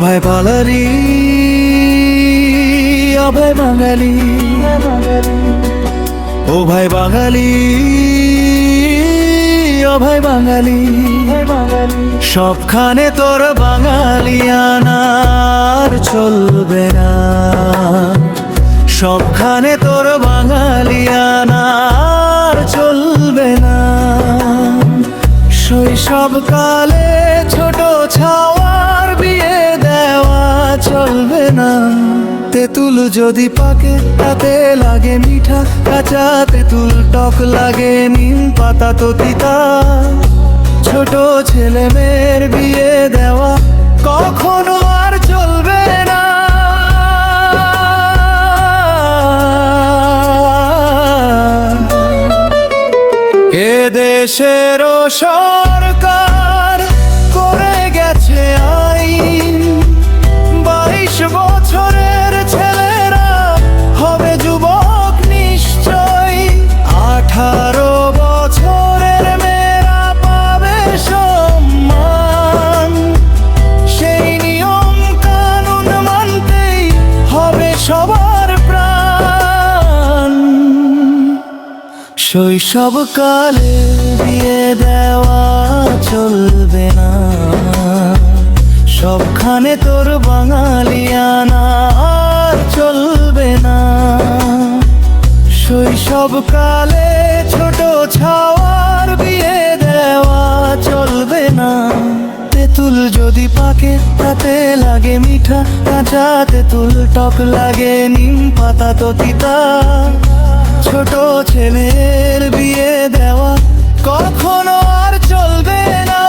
ভাই পালারি অভয় বাঙালি, ও ভাই বাঙালি অভয় বাঙালি, সবখানে তোর বাঙালিয়ানার চলবে না, সবখানে তোর বাঙালিয়ানার চলবে না। শৈশবকালে ছোট ছাওয়ার বিয়ে দেওয়া চলবে না। তেঁতুল যদি পাকে তাতে লাগে মিঠা, কাঁচা তেঁতুল টক লাগে, নিম পাতা তো তিতা। ছোট ছেলে মেয়ের বিয়ে দেওয়া কখনো আর চলবে না। এ দেশেরও সরকার করে গেছে আইন, 22 বছরের ছেলেরা হবে যুবক নিশ্চয়, 18 বছরের মেয়েরা পাবে সম্মান। সেই নিয়ম কানুন মানতেই হবে সবার প্রাণ। শৈশবকালে বিয়ে দেওয়া চলবে না, সবখানে তোর বাঙালিয়ানা আর চলবে না। শৈশবকালে ছোট ছাওয়ার বিয়ে দেওয়া চলবে না। তেঁতুল যদি পাকে তাতে লাগে মিঠা, কাঁচা তেঁতুল টক লাগে, নিম পাতা তো তিতা। ছোট ছেলের বিয়ে দেওয়া কখনো আর চলবে না।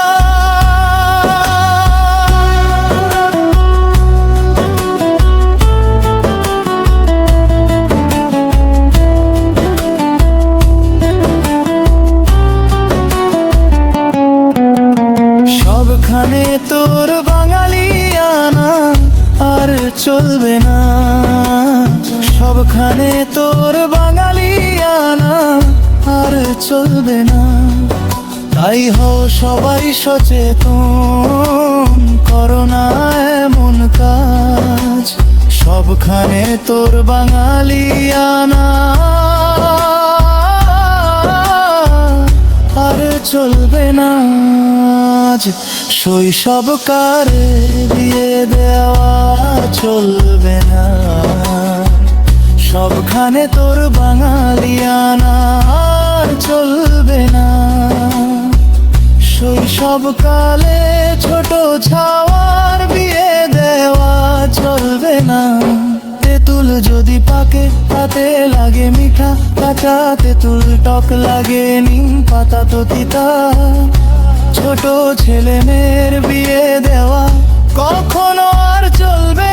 সবখানে তোর বাঙালিয়ানা আর চলবে না, সবখানে তোর বাঙালিয়ানা আর চলবে না। তাই হও সবাই সচেতন, করো না এমন কাজ, সবখানে তোর বাঙালিয়ানা আর চলবে না। শৈশবকালে বিয়ে দেওয়া চলবে না, সবখানে তোর বাঙালিয়ানা আর চলবে না। শৈশবকালে ছোট ছাওয়ার বিয়ে দেওয়া চলবে না। তেঁতুল যদি পাকে তাতে লাগে মিঠা, কাঁচা তেঁতুল টক লাগে, নিম পাতা তো তিতা। ছোট ছেলে মেয়ের বিয়ে দেওয়া কখনো আর চলবে